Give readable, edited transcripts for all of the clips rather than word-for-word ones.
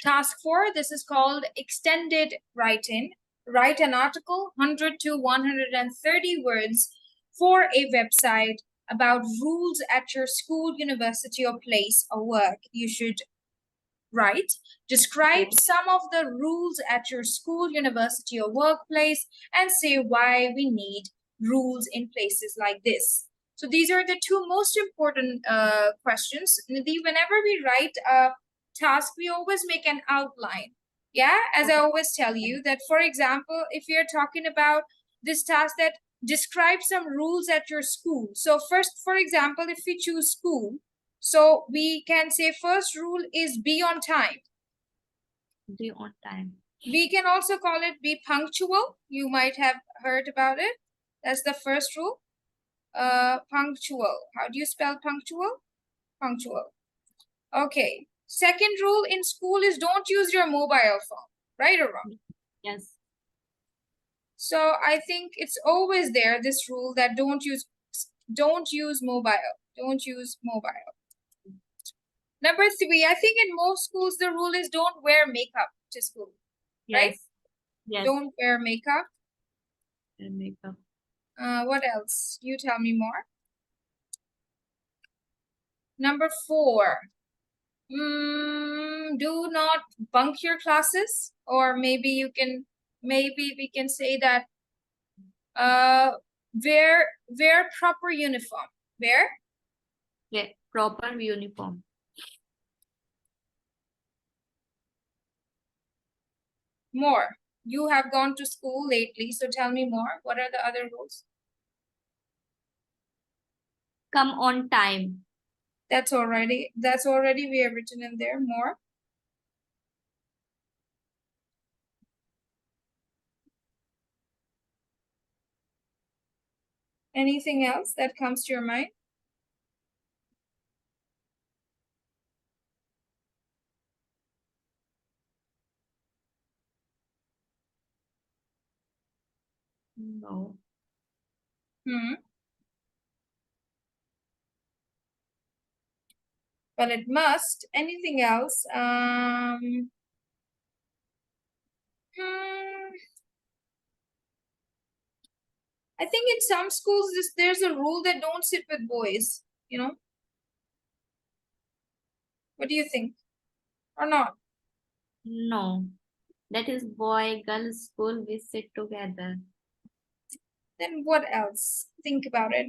Task 4, this is called extended write-in. Write an article, 100 to 130 words for a website about rules at your school, university, or place of work. You should write. Describe some of the rules at your school, university, or workplace, and say why we need rules in places like this. So these are the two most important questions. Whenever we write a task, we always make an outline. Yeah, as I always tell you that, for example, if you're talking about this task that describe some rules at your school. So first, for example, if we choose school, so we can say first rule is be on time. Be on time. We can also call it be punctual. You might have heard about it. That's the first rule. Punctual. How do you spell punctual? Punctual. Okay. Second rule in school is don't use your mobile phone. Right or wrong? Yes. So I think it's always there, this rule that don't use mobile. Don't use mobile. Number 3, I think in most schools, the rule is don't wear makeup to school, right? Yes. Don't wear makeup. And makeup. What else? You tell me more. Number 4, do not bunk your classes, or maybe we can say that wear proper uniform. Wear? Yeah, proper uniform. More. You have gone to school lately, so tell me more. What are the other rules? Come on time. That's already we have written in there. More. Anything else that comes to your mind? No. Well, it must. Anything else? I think in some schools there's a rule that don't sit with boys, you know? What do you think? Or not? No. That is boy, girl school, we sit together. Then what else? Think about it.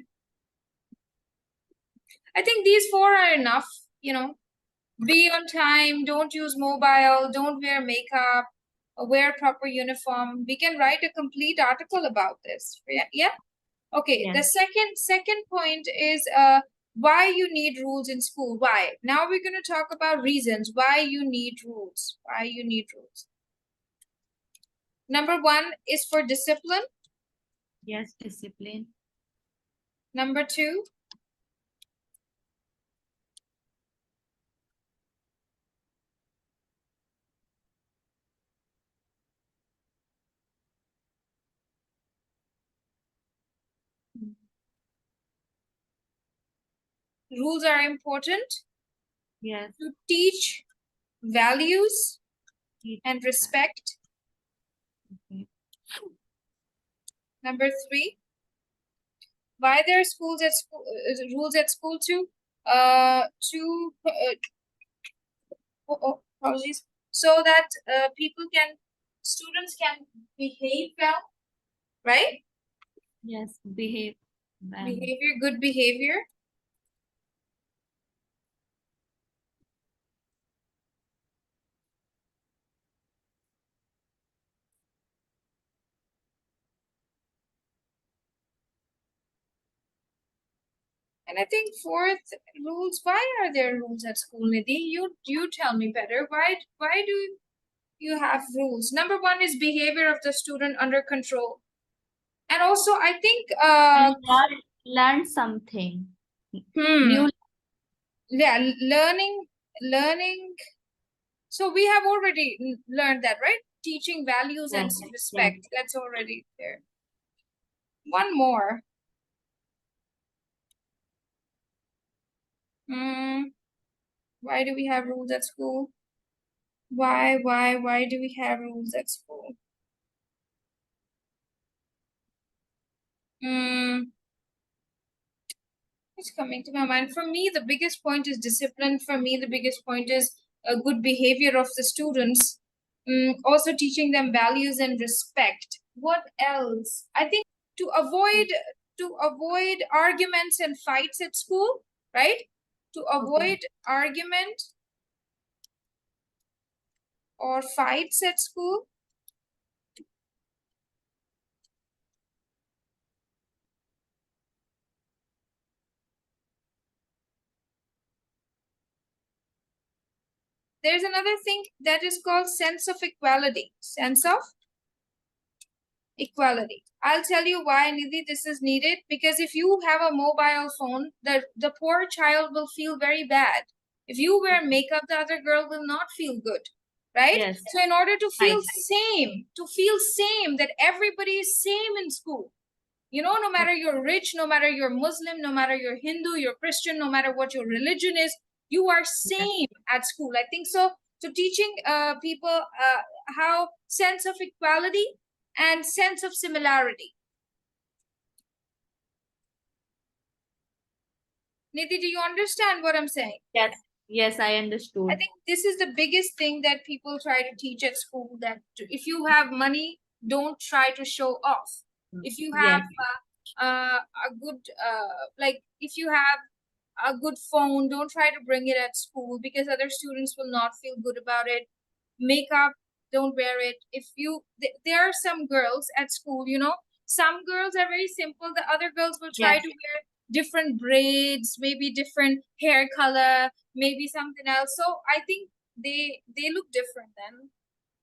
I think these 4 are enough, you know? Be on time, don't use mobile, don't wear makeup, wear proper uniform. We can write a complete article about this. Yeah? Okay, Yes. the second point is why you need rules in school. Why? Now we're going to talk about reasons why you need rules. Why you need rules. Number 1 is for discipline. Yes, discipline. Number 2, rules are important. Yes. To teach values and respect. Okay. Number 3, why there are schools at school rules at school too? Apologies. So that students can behave well, right? Yes, behave well. Behavior, good behavior. And I think 4th, rules. Why are there rules at school, Nidhi? You tell me better. Why do you have rules? Number 1 is behavior of the student under control. And also I think learn something. New. Yeah, learning. So we have already learned that, right? Teaching values and respect. Yes. That's already there. One more. Why do we have rules at school? Why do we have rules at school? It's coming to my mind. For me, the biggest point is discipline. For me, the biggest point is a good behavior of the students. Also teaching them values and respect. What else? I think to avoid arguments and fights at school, right? To avoid argument or fights at school. There's another thing that is called sense of equality. Sense of equality. I'll tell you why, Nidhi, this is needed. Because if you have a mobile phone, the poor child will feel very bad. If you wear makeup, the other girl will not feel good, right? Yes. So in order to feel Right. same, that everybody is same in school. You know, no matter you're rich, no matter you're Muslim, no matter you're Hindu, you're Christian, no matter what your religion is, you are same at school. I think so. So teaching people how sense of equality and sense of similarity. Nidhi, do you understand what I'm saying? Yes, I understood. I think this is the biggest thing that people try to teach at school, that if you have money, don't try to show off. If you have a good, like if you have a good phone, don't try to bring it at school, because other students will not feel good about it. Makeup, don't wear it. If you, there are some girls at school, you know, some girls are very simple. The other girls will try to wear different braids, maybe different hair color, maybe something else. So I think they look different then,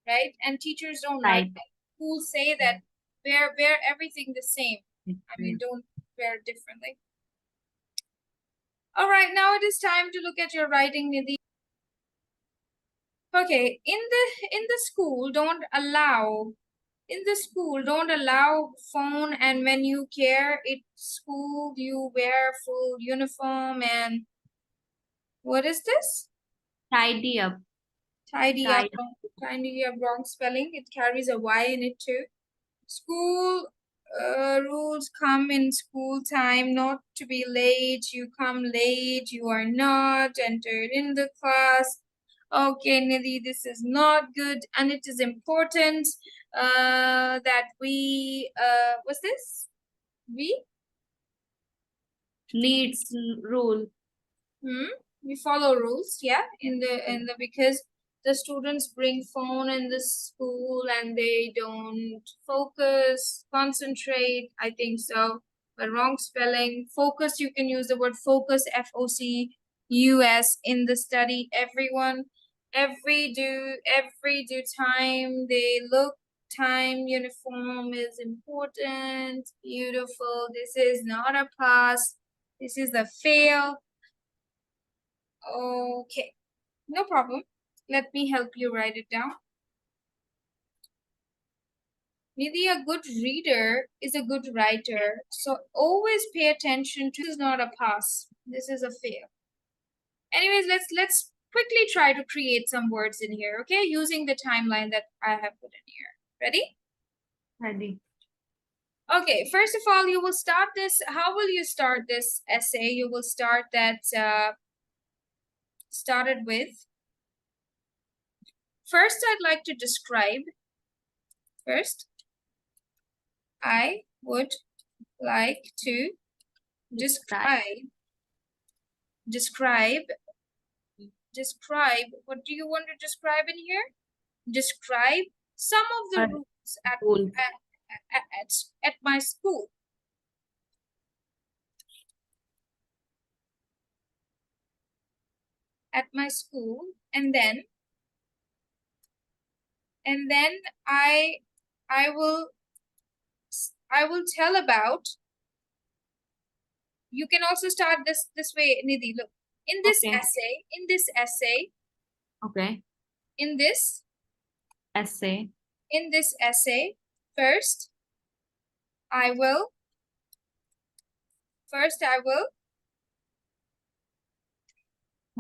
right? And teachers don't like that. Schools say that wear everything the same. I mean, don't wear it differently. All right, now it is time to look at your writing, Nidhi. Okay, in the school, don't allow phone, and when you care, at school you wear full uniform. And what is this? Tidy up. Tidy up, wrong spelling. It carries a Y in it too. School rules: come in school time, not to be late. You come late, you are not entered in the class. Okay, Nidhi, this is not good, and it is important that we, what's this? We? Needs rule. We follow rules, yeah, because the students bring phone in the school and they don't concentrate. I think so, but wrong spelling. Focus, you can use the word focus, FOCUS, in the study. Everyone, every due time they look. Time uniform is important. Beautiful. This is not a pass. This is a fail. Okay, no problem. Let me help you write it down. Nidhi, a good reader is a good writer. So always pay attention to, this is not a pass. This is a fail. Anyways, let's quickly try to create some words in here, okay? Using the timeline that I have put in here. Ready? Ready. Okay, first of all, you will start this. How will you start this essay? You will start that started with. First, I'd like to describe. First, I would like to describe. What do you want to describe in here? Describe some of the rules at my school. At my school, and then I will tell about. You can also start this way, Nidhi. Look, in this essay, Okay. in this essay, first I will.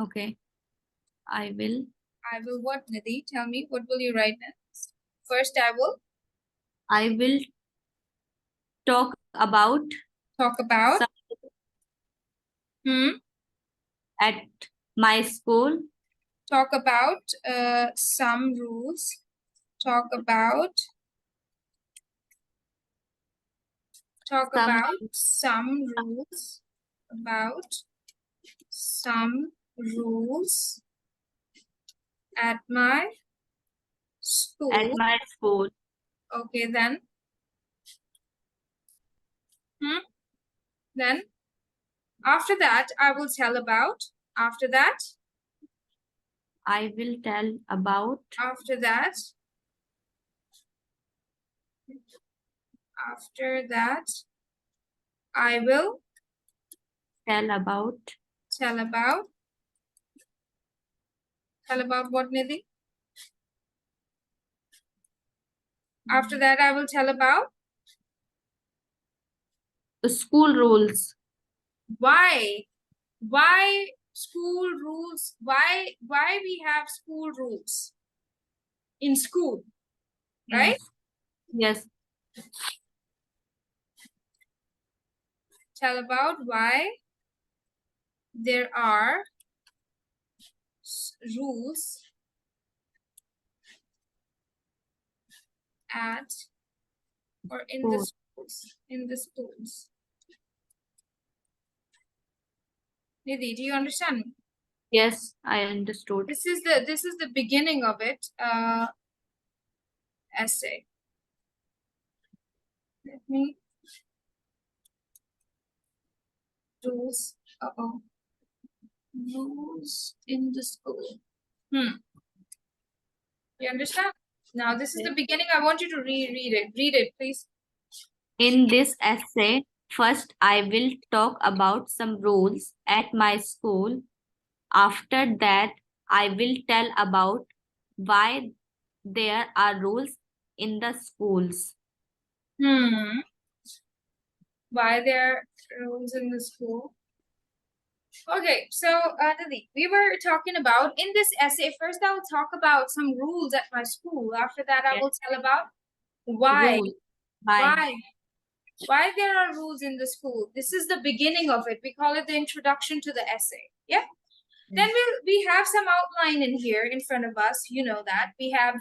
Okay. I will. I will what, Nidhi? Tell me, what will you write next? First, I will talk about talk about some at my school. talk about some rules. Talk about Some some rules. About some rules at my school. at my school. Okay, then. Then after that, I will tell about. After that, I will tell about after that, after that, I will tell about tell about what, Nidhi? After that, I will tell about the school rules. why school rules, why we have school rules in school, right? Yes. Tell about why there are rules at or in the schools. Nidhi, do you understand me? Yes, I understood. This is the beginning of it. Essay. Let me rules. Rules in the school. You understand? Now this is the beginning. I want you to reread it. Read it, please. In this essay, first I will talk about some rules at my school. After that, I will tell about why there are rules in the schools. Why there are rules in the school? Okay, so Nidhi, we were talking about in this essay. First, I will talk about some rules at my school. After that, I will tell about why. Rules. Why there are rules in the school. This is the beginning of it. We call it the introduction to the essay. Yeah. Then we have some outline in here in front of us. You know that we have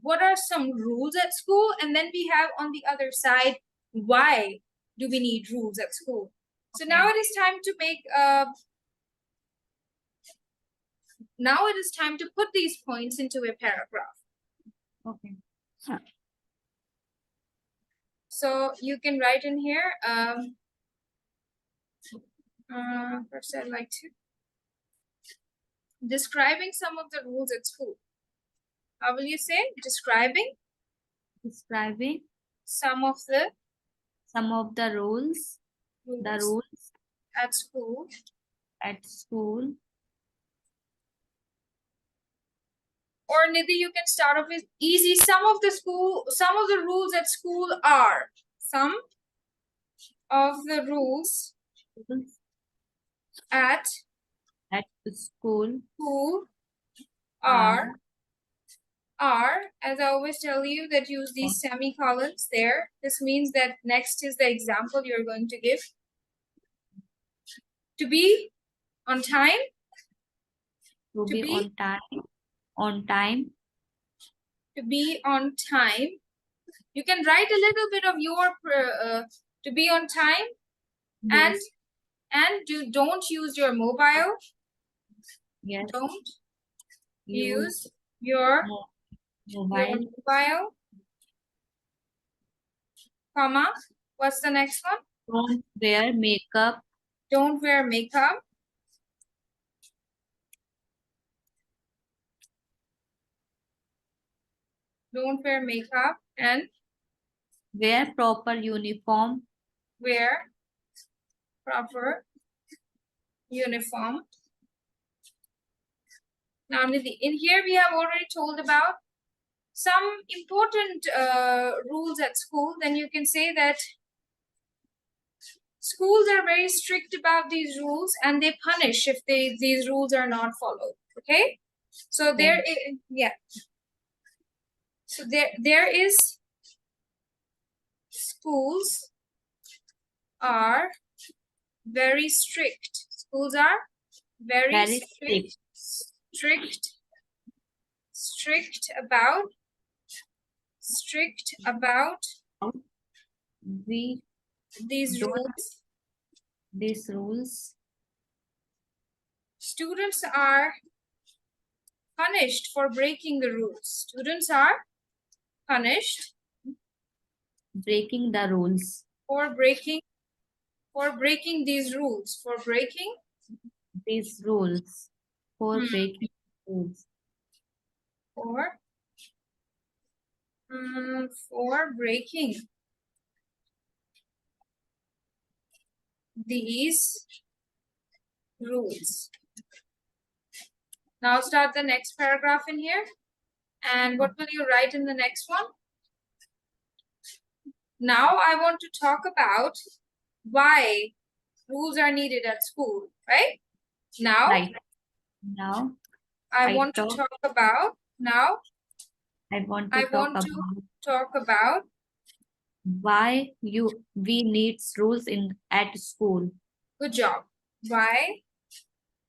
what are some rules at school, and then we have on the other side why do we need rules at school. So now it is time to make now it is time to put these points into a paragraph. Okay. So you can write in here. First, I'd like to describing some of the rules at school. How will you say? Describing some of the rules. The rules at school. Or Nidhi, you can start off with easy. Some of the rules at school are. Some of the rules at school are, as I always tell you, that use these semicolons there. This means that next is the example you're going to give. To be on time. To be on time. To be on time. You can write a little bit of your to be on time. Yes. And don't use your mobile. Yes. Don't use your mobile. Comma. What's the next one? Don't wear makeup. Don't wear makeup. Don't wear makeup. And wear proper uniform. Wear proper uniform. Now, in here we have already told about some important rules at school. Then you can say that schools are very strict about these rules and they punish if these rules are not followed. Okay? So there is, yeah. So there is schools are very strict. Schools are very strict. Strict about we these don't rules. these rules. Students are punished for breaking the rules. Students are punished Breaking the rules. for breaking these rules. For breaking These rules. For Hmm. breaking rules. For breaking these rules. Now start the next paragraph in here. And what will you write in the next one? Now I want to talk about why rules are needed at school, right? Now, Right. Now I want to talk about why we need rules at school. Good job. Why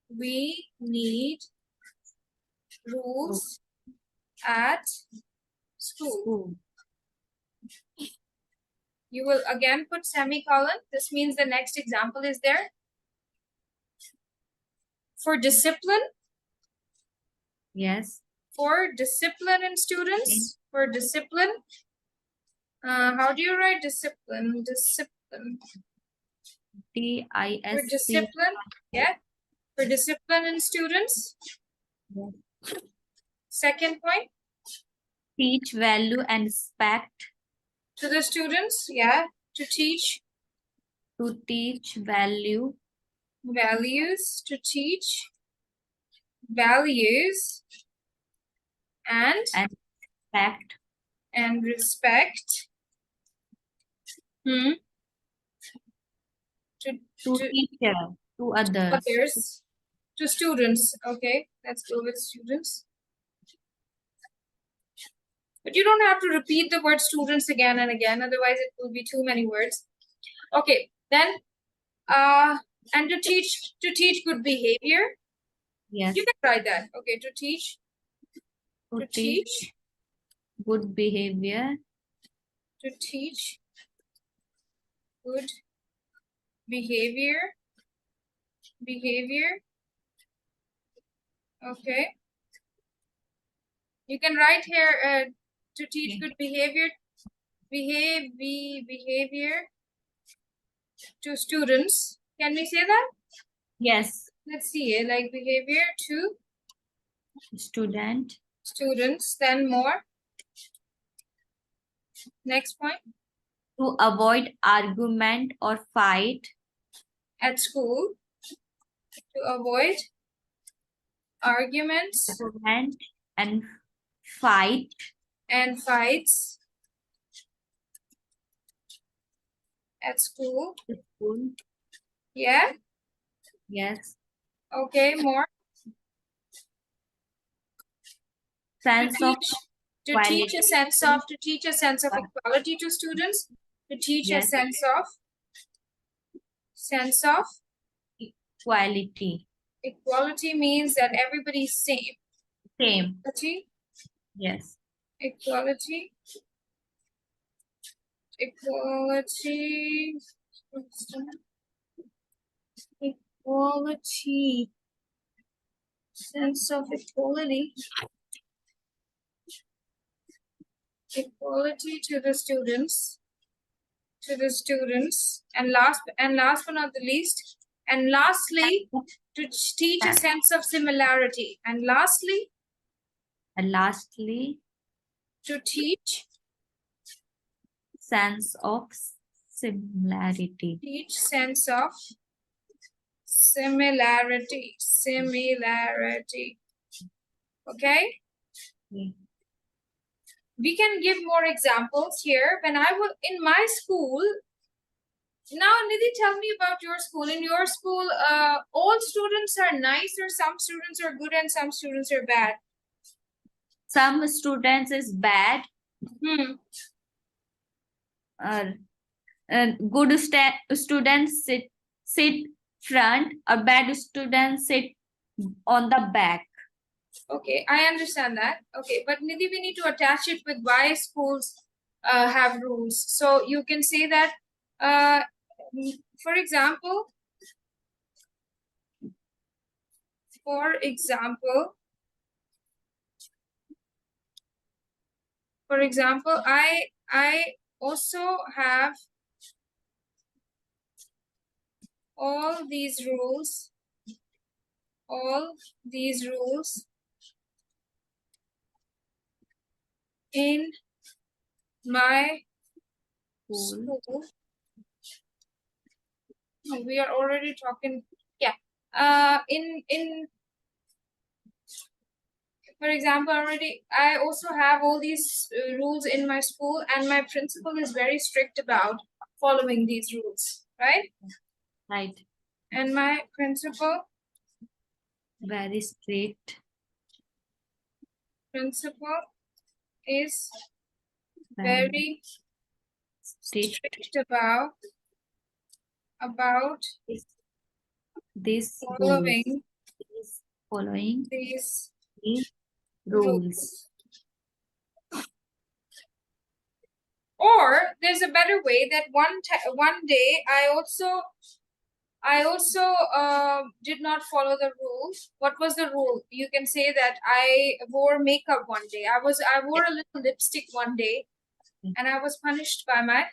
we need rules at school. You will again put semicolon. This means the next example is there. For discipline. Yes. For discipline in students. For discipline. How do you write discipline? Discipline. DISC. For discipline. Yeah. For discipline in students. Yes. Second point. Teach value and respect. To the students. Yeah. To teach. To teach value. Values. To teach values and respect. And respect. To teacher, to others. To students. Okay, let's go with students. But you don't have to repeat the word students again and again, otherwise it will be too many words. Okay, then and to teach good behavior. Yes. You can write that. Okay, to teach good behavior. To teach good behavior. Okay. You can write here to teach good behavior. Behavior to students. Can we say that? Yes. Let's see. Like behavior to students. Then more. Next point. To avoid argument or fight at school. To avoid arguments and fights at school. Yeah. Yes. Okay, more. To teach a sense of equality to students. To teach a sense of equality. Equality means that everybody's same. Equality. Yes. Equality. Sense of equality. Equality to the students. And last but not the least. And lastly, to teach a sense of similarity. And lastly, to teach sense of similarity. Teach sense of similarity. Okay? We can give more examples here. When I was in my school, Now, Nidhi, tell me about your school. In your school, all students are nice, or some students are good and some students are bad? Some students is bad. Uh, good students sit front. A bad student sit on the back. Okay, I understand that. Okay, but Nidhi, we need to attach it with why schools have rules. So you can say that, for example, for example, I also have all these rules in my School. school. No, we are already talking. Yeah. In for example, I also have all these rules in my school, and my principal is very strict about following these rules, right? Right. And my principal Very strict. Is Very very strict about this following following these these rules. rules. Or there's a better way that one day I also did not follow the rules. What was the rule? You can say that I wore makeup one day. I wore a little lipstick one day, and I was punished by my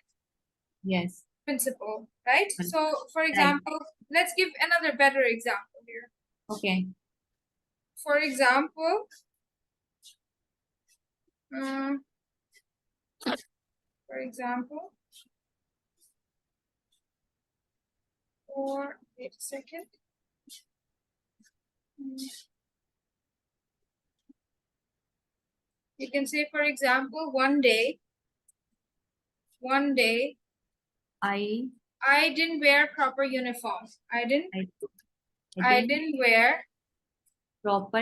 Yes. principal, right? Right. So, for example, let's give another better example here. Okay. For example, wait a second. You can say, for example, one day I didn't wear proper uniform. I didn't wear proper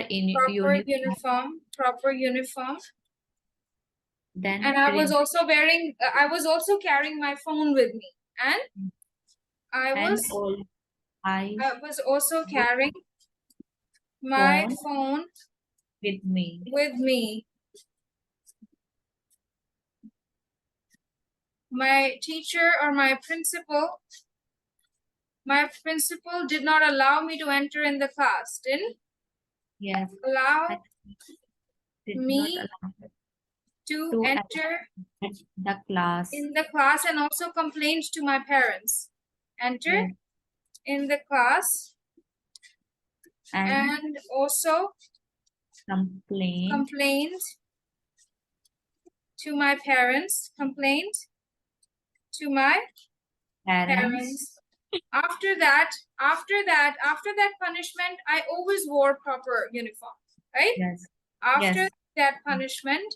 uniform. Then And I was also carrying my phone with me, and I was also carrying my phone with me. My teacher or my principal did not allow me to enter in the class. Didn't Yes. allow Did me not allow to enter the class. in the class, and also complained to my parents. Enter in the class, and also complained to my parents. After that punishment, I always wore proper uniform, right? Yes. After that punishment,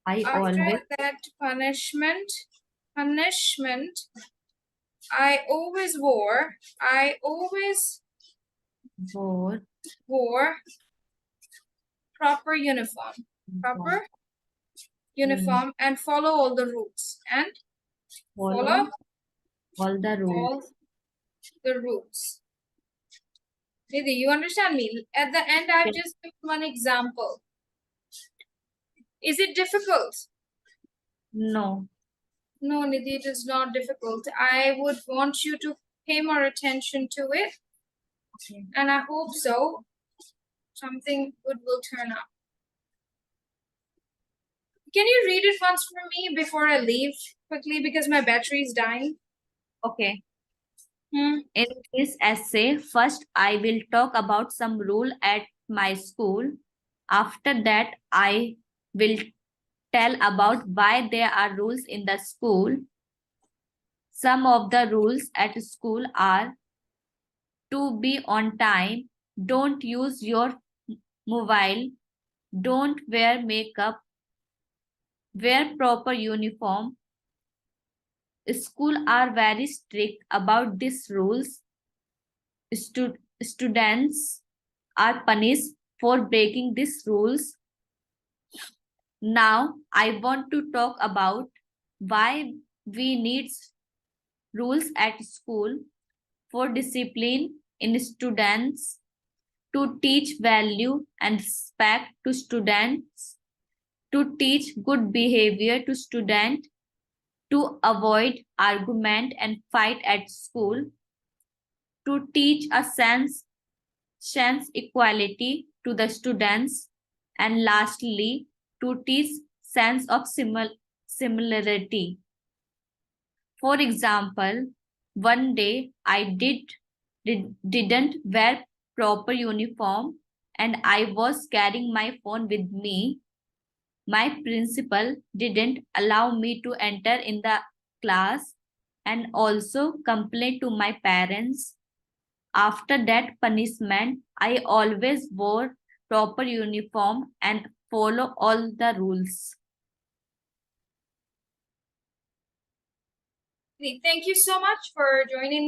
I always wore proper uniform. And follow all the rules. And follow all the rules. Nidhi, you understand me? At the end, I've just given one example. Is it difficult? No. No, Nidhi, it is not difficult. I would want you to pay more attention to it. Okay. And I hope so. Something good will turn up. Can you read it once for me before I leave quickly, because my battery is dying? Okay. In this essay, first I will talk about some rule at my school. After that, I will tell about why there are rules in the school. Some of the rules at school are to be on time, don't use your mobile, don't wear makeup, wear proper uniform, Schools are very strict about these rules. Students are punished for breaking these rules. Now, I want to talk about why we need rules at school for discipline in students, to teach value and respect to students, to teach good behavior to students, to avoid argument and fight at school, to teach a sense equality to the students, and lastly, to teach sense of similarity. For example, one day I didn't wear proper uniform and I was carrying my phone with me. My principal didn't allow me to enter in the class and also complained to my parents. After that punishment, I always wore proper uniform and follow all the rules. Thank you so much for joining me.